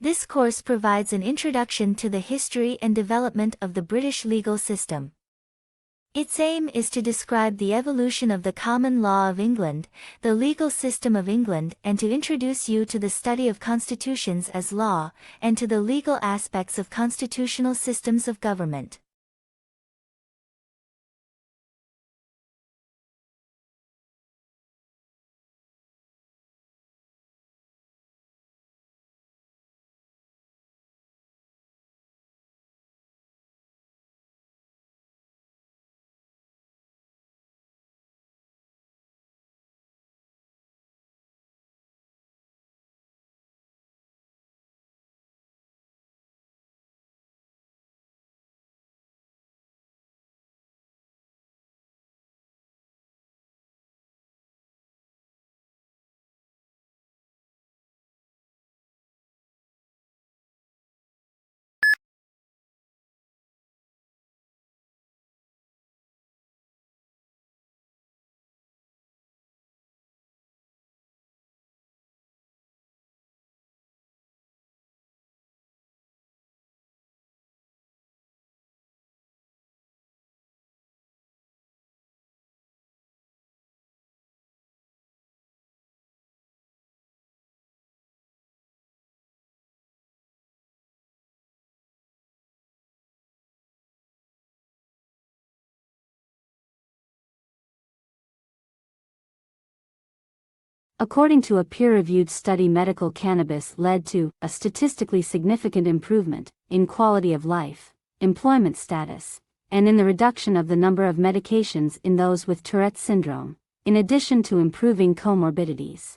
This course provides an introduction to the history and development of the British legal system. Its aim is to describe the evolution of the common law of England, the legal system of England, and to introduce you to the study of constitutions as law, and to the legal aspects of constitutional systems of government. According to a peer-reviewed study, medical cannabis led to a statistically significant improvement in quality of life, employment status, and in the reduction of the number of medications in those with Tourette's syndrome, in addition to improving comorbidities.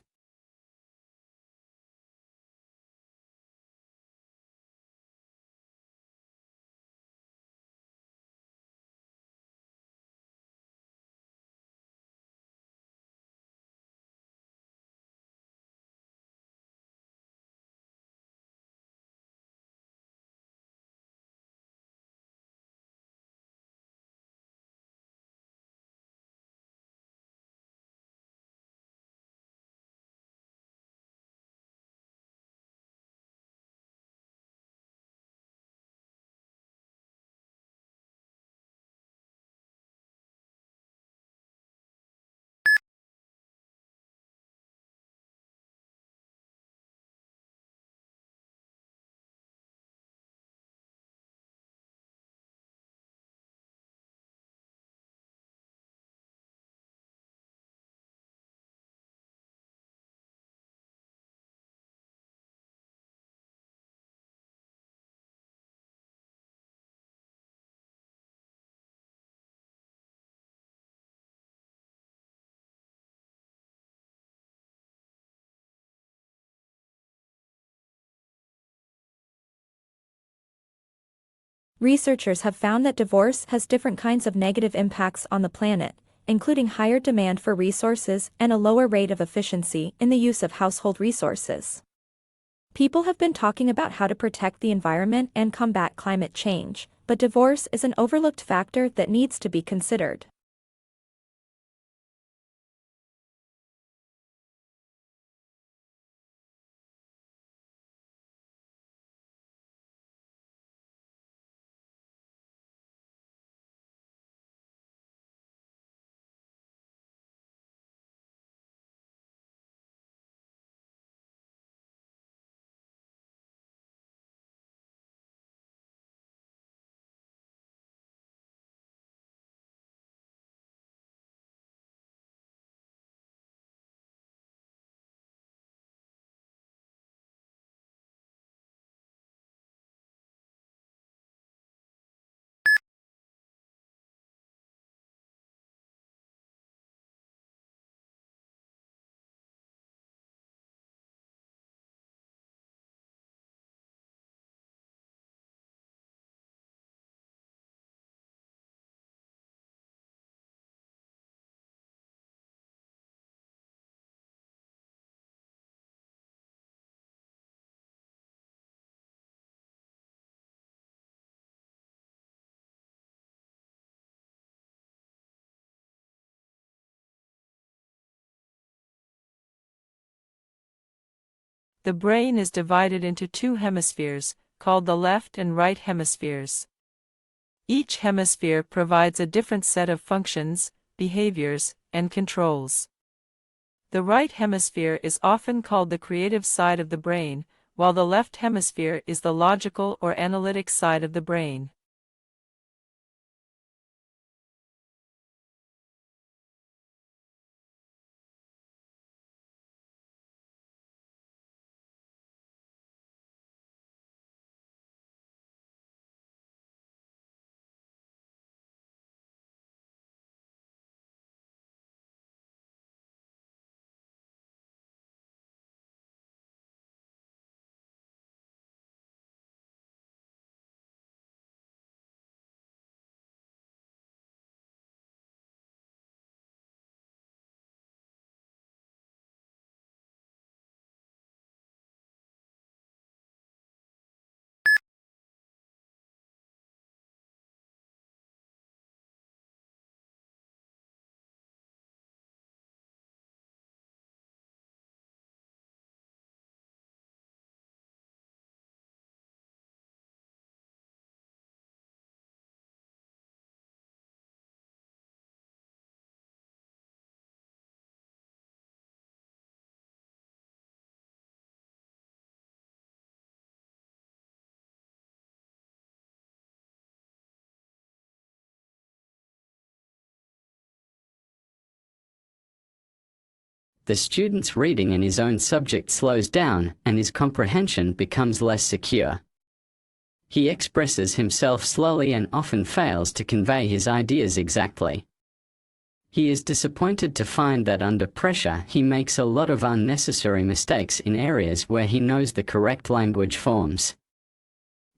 Researchers have found that divorce has different kinds of negative impacts on the planet, including higher demand for resources and a lower rate of efficiency in the use of household resources. People have been talking about how to protect the environment and combat climate change, but divorce is an overlooked factor that needs to be considered. The brain is divided into two hemispheres, called the left and right hemispheres. Each hemisphere provides a different set of functions, behaviors, and controls. The right hemisphere is often called the creative side of the brain, while the left hemisphere is the logical or analytic side of the brain. The student's reading in his own subject slows down and his comprehension becomes less secure. He expresses himself slowly and often fails to convey his ideas exactly. He is disappointed to find that under pressure he makes a lot of unnecessary mistakes in areas where he knows the correct language forms.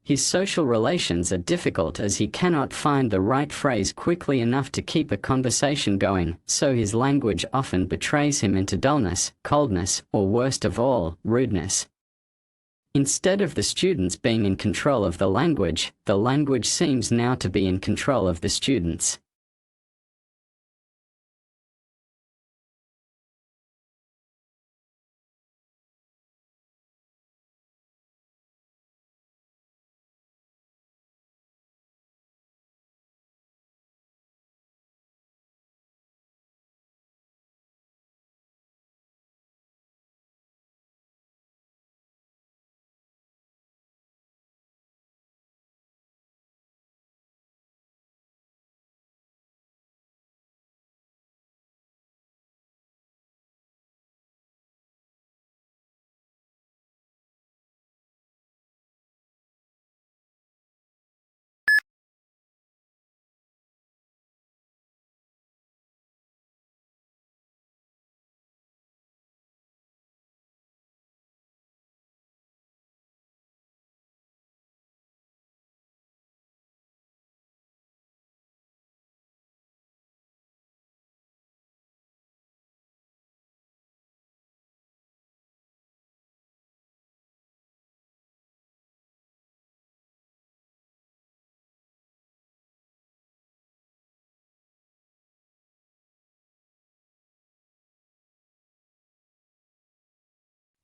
His social relations are difficult as he cannot find the right phrase quickly enough to keep a conversation going, so his language often betrays him into dullness, coldness, or worst of all, rudeness. Instead of the students being in control of the language seems now to be in control of the students.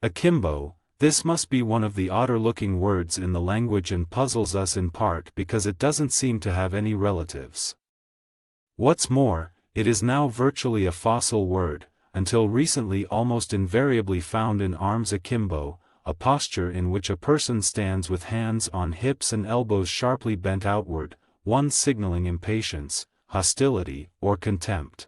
Akimbo, this must be one of the odder-looking words in the language and puzzles us in part because it doesn't seem to have any relatives. What's more, it is now virtually a fossil word, until recently almost invariably found in arms akimbo, a posture in which a person stands with hands on hips and elbows sharply bent outward, one signaling impatience, hostility, or contempt.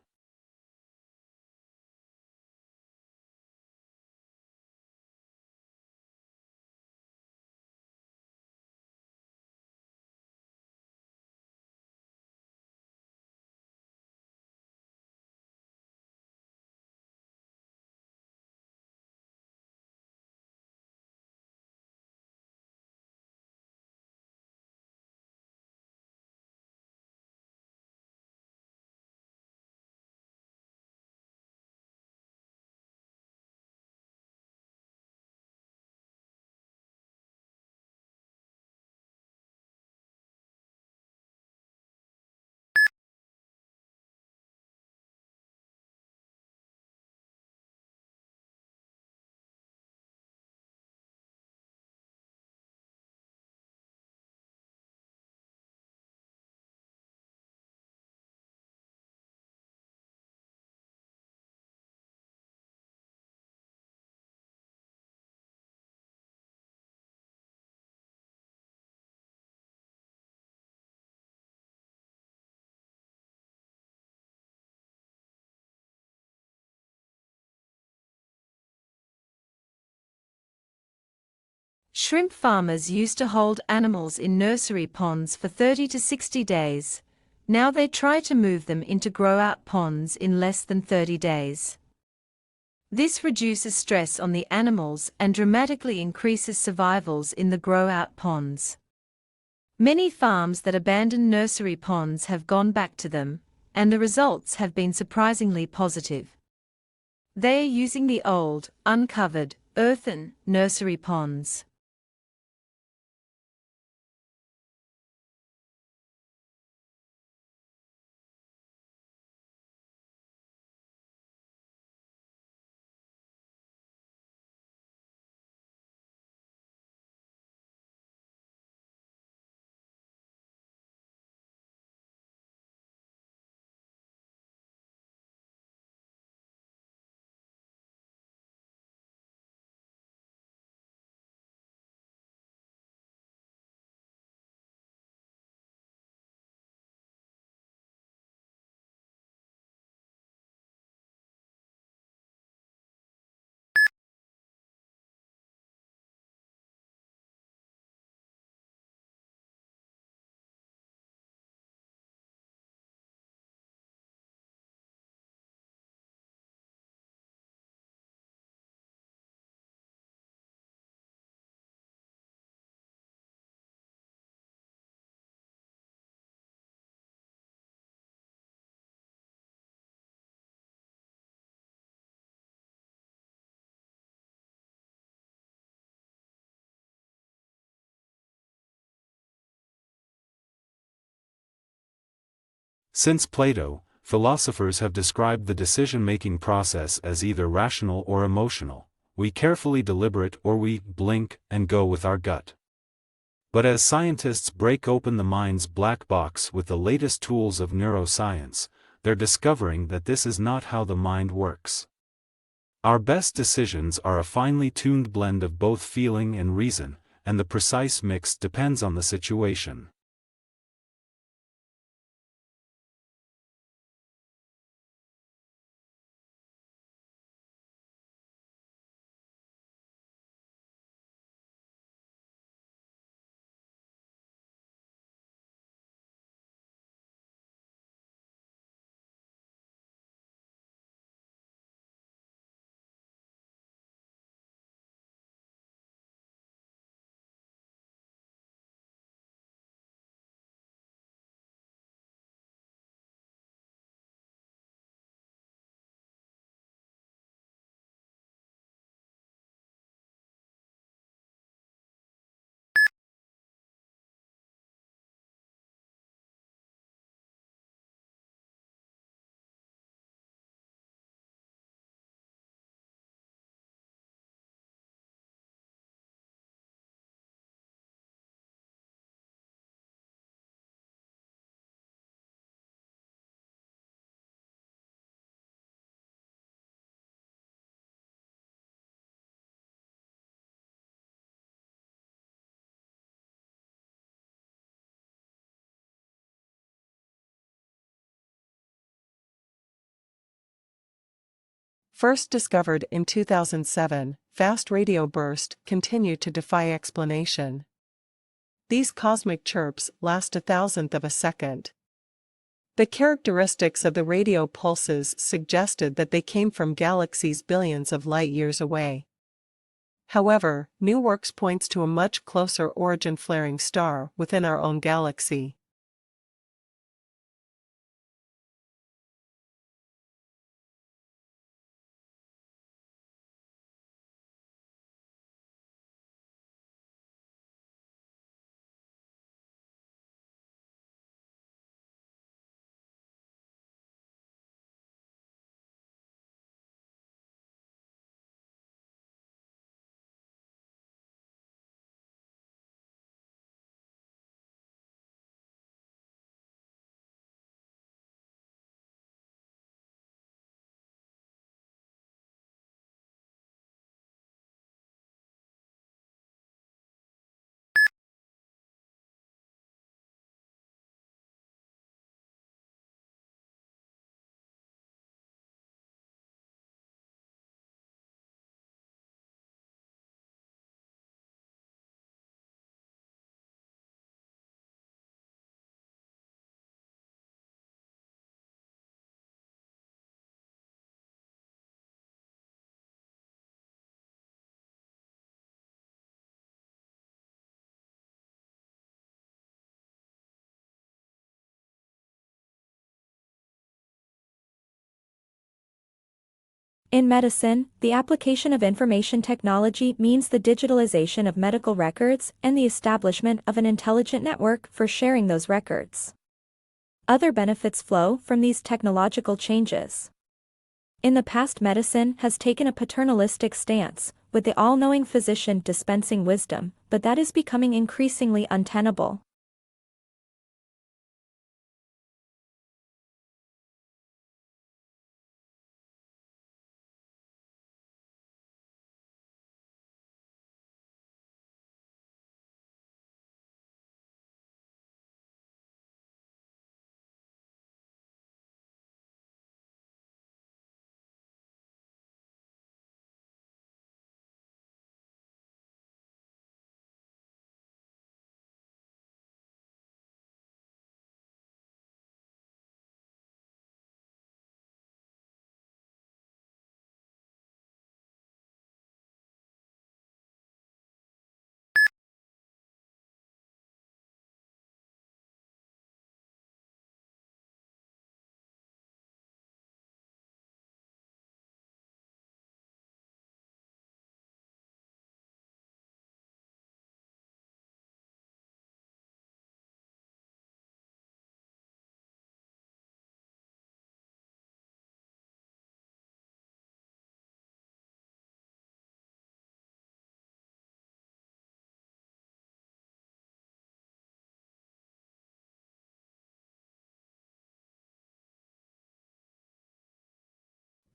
Shrimp farmers used to hold animals in nursery ponds for 30 to 60 days. Now they try to move them into grow-out ponds in less than 30 days. This reduces stress on the animals and dramatically increases survivals in the grow-out ponds. Many farms that abandoned nursery ponds have gone back to them, and the results have been surprisingly positive. They are using the old, uncovered, earthen, nursery ponds. Since Plato, philosophers have described the decision-making process as either rational or emotional. We carefully deliberate or we blink and go with our gut. But as scientists break open the mind's black box with the latest tools of neuroscience, they're discovering that this is not how the mind works. Our best decisions are a finely tuned blend of both feeling and reason, and the precise mix depends on the situation. First discovered in 2007, fast radio bursts continue to defy explanation. These cosmic chirps last a thousandth of a second. The characteristics of the radio pulses suggested that they came from galaxies billions of light-years away. However, new work points to a much closer origin flaring star within our own galaxy. In medicine, the application of information technology means the digitalization of medical records and the establishment of an intelligent network for sharing those records. Other benefits flow from these technological changes. In the past, medicine has taken a paternalistic stance, with the all-knowing physician dispensing wisdom, but that is becoming increasingly untenable.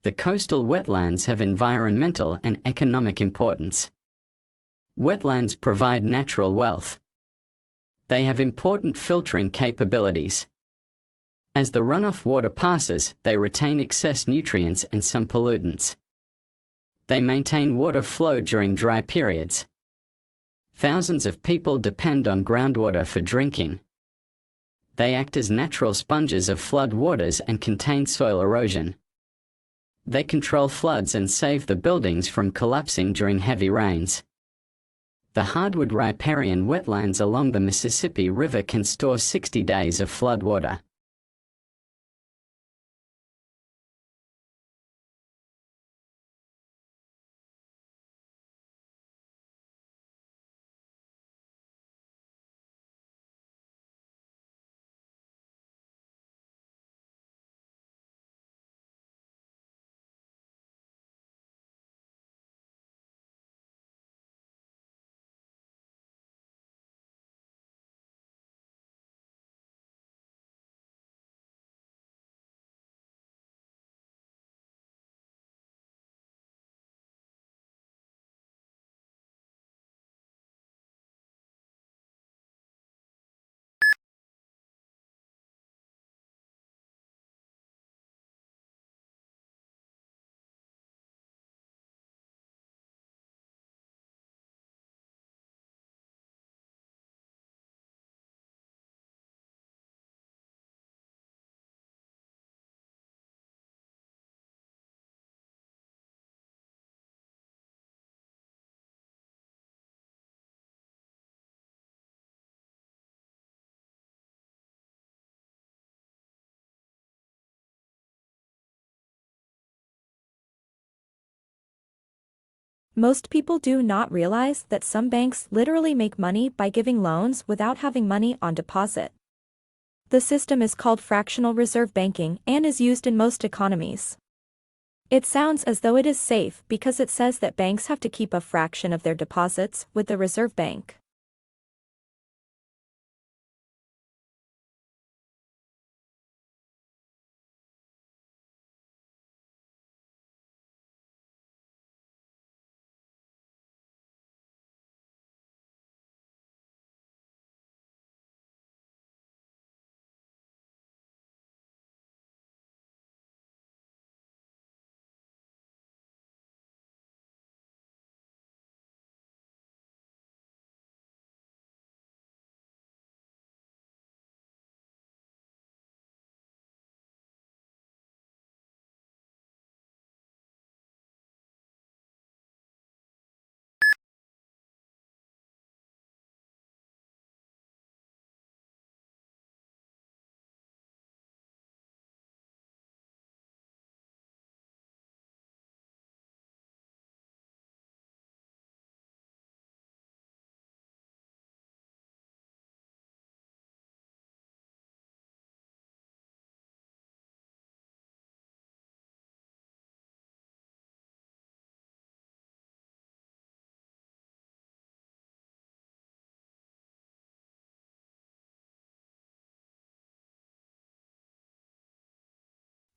The coastal wetlands have environmental and economic importance. Wetlands provide natural wealth. They have important filtering capabilities. As the runoff water passes, they retain excess nutrients and some pollutants. They maintain water flow during dry periods. Thousands of people depend on groundwater for drinking. They act as natural sponges of flood waters and contain soil erosion. They control floods and save the buildings from collapsing during heavy rains. The hardwood riparian wetlands along the Mississippi River can store 60 days of floodwater. Most people do not realize that some banks literally make money by giving loans without having money on deposit. The system is called fractional reserve banking and is used in most economies. It sounds as though it is safe because it says that banks have to keep a fraction of their deposits with the reserve bank.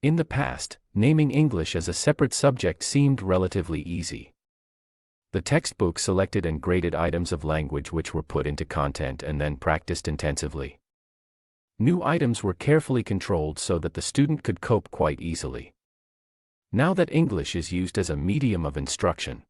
In the past, naming English as a separate subject seemed relatively easy. The textbook selected and graded items of language which were put into content and then practiced intensively. New items were carefully controlled so that the student could cope quite easily. Now that English is used as a medium of instruction,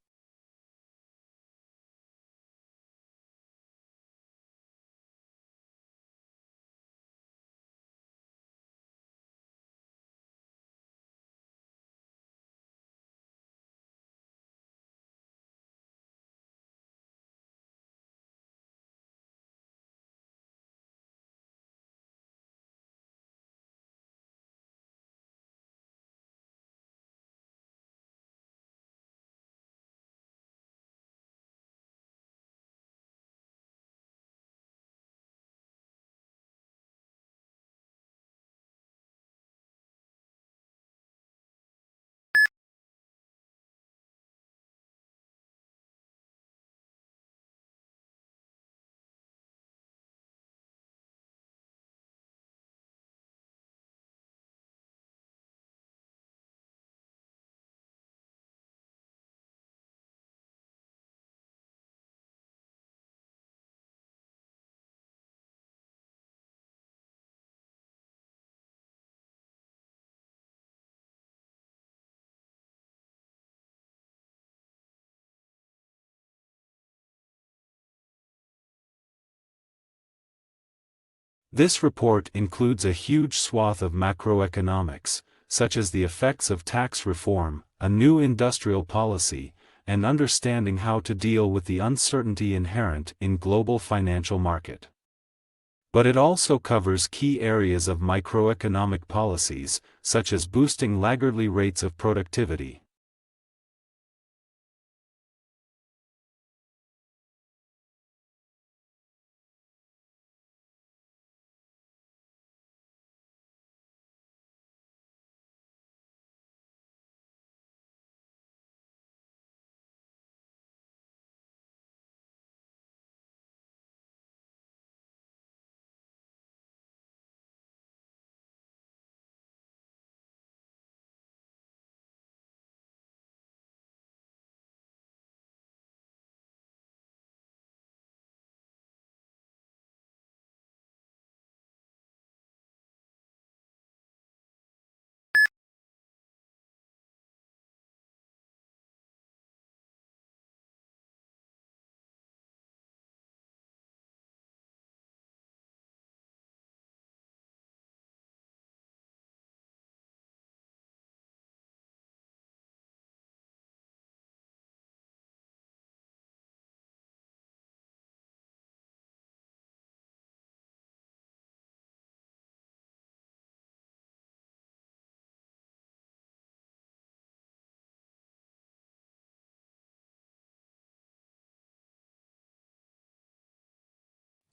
This report includes a huge swath of macroeconomics, such as the effects of tax reform, a new industrial policy, and understanding how to deal with the uncertainty inherent in global financial market. But it also covers key areas of microeconomic policies, such as boosting laggardly rates of productivity.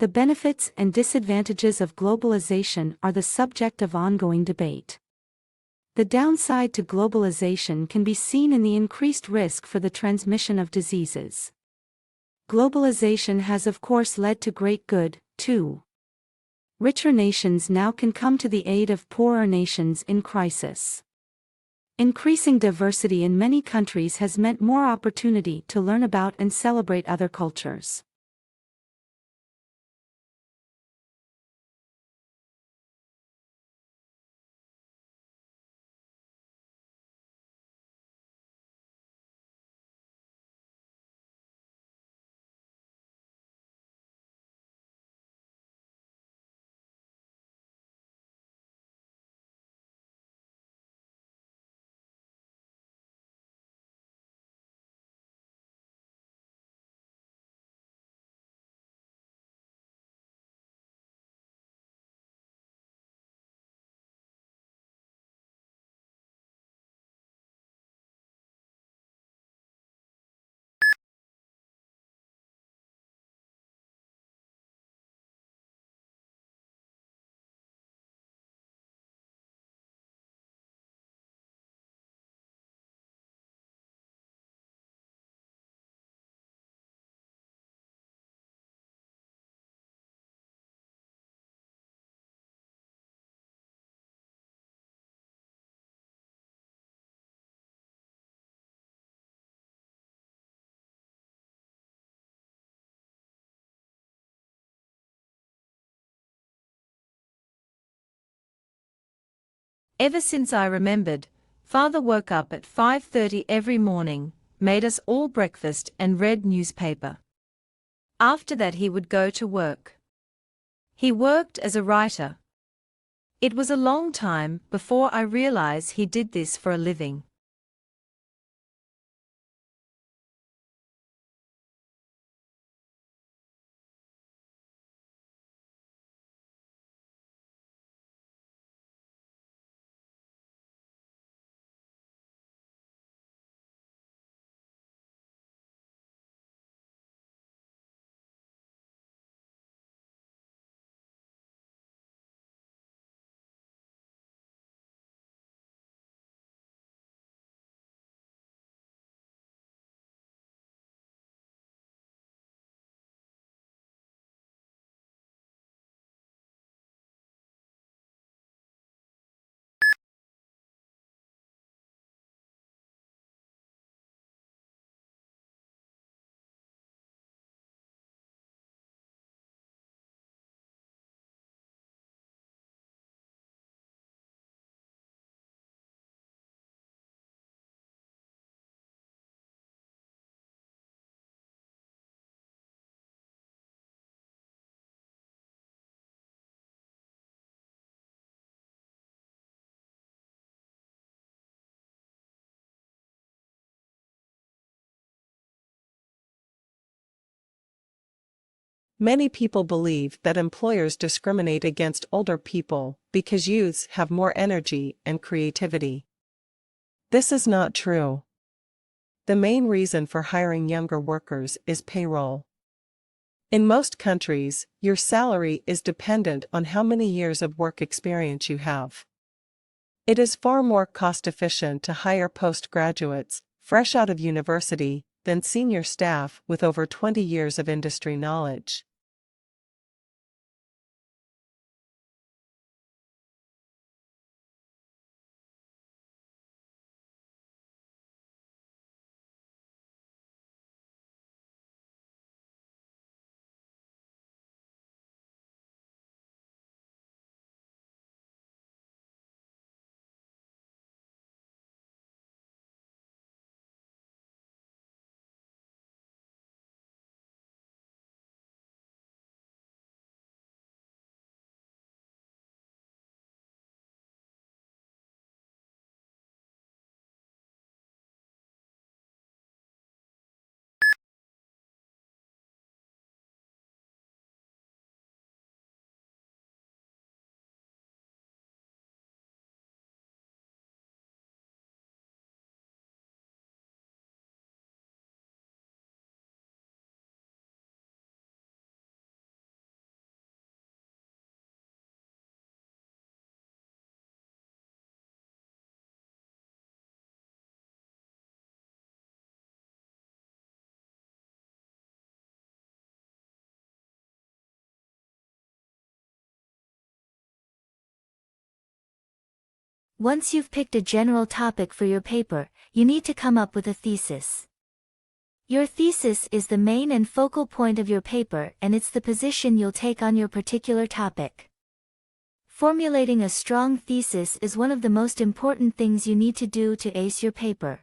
The benefits and disadvantages of globalization are the subject of ongoing debate. The downside to globalization can be seen in the increased risk for the transmission of diseases. Globalization has of course led to great good, too. Richer nations now can come to the aid of poorer nations in crisis. Increasing diversity in many countries has meant more opportunity to learn about and celebrate other cultures. Ever since I remembered, Father woke up at 5:30 every morning, made us all breakfast and read newspaper. After that he would go to work. He worked as a writer. It was a long time before I realized he did this for a living. Many people believe that employers discriminate against older people because youths have more energy and creativity. This is not true. The main reason for hiring younger workers is payroll. In most countries, your salary is dependent on how many years of work experience you have. It is far more cost-efficient to hire postgraduates, fresh out of university, than senior staff with over 20 years of industry knowledge. Once you've picked a general topic for your paper, you need to come up with a thesis. Your thesis is the main and focal point of your paper, and it's the position you'll take on your particular topic. Formulating a strong thesis is one of the most important things you need to do to ace your paper.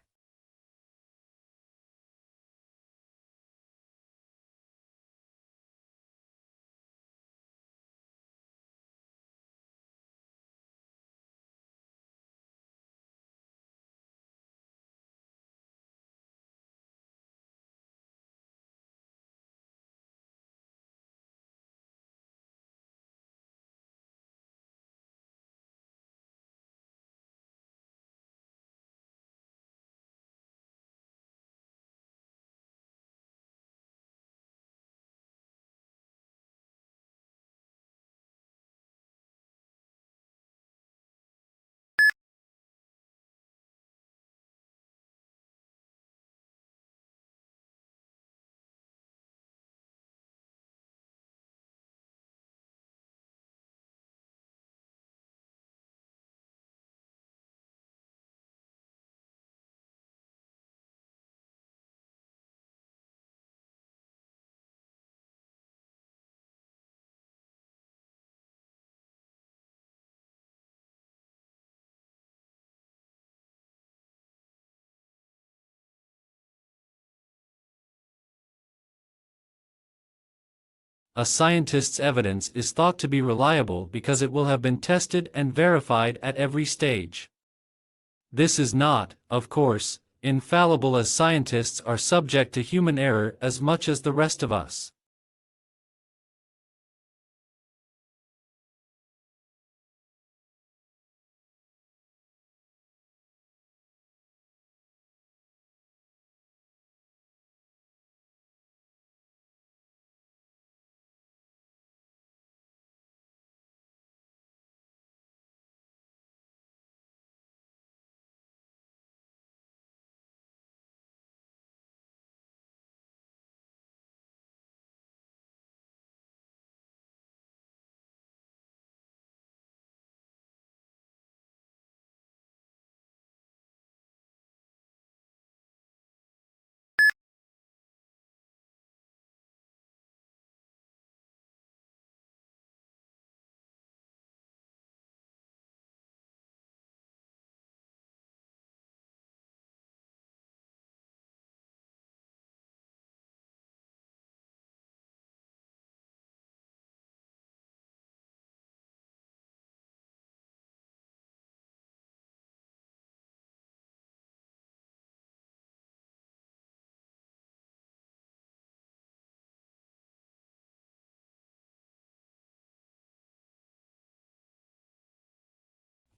A scientist's evidence is thought to be reliable because it will have been tested and verified at every stage. This is not, of course, infallible, as scientists are subject to human error as much as the rest of us.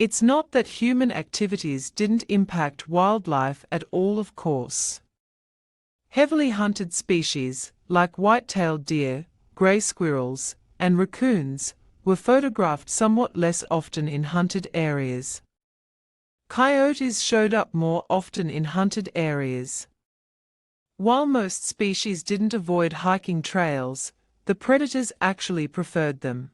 It's not that human activities didn't impact wildlife at all, of course. Heavily hunted species, like white-tailed deer, grey squirrels, and raccoons, were photographed somewhat less often in hunted areas. Coyotes showed up more often in hunted areas. While most species didn't avoid hiking trails, the predators actually preferred them.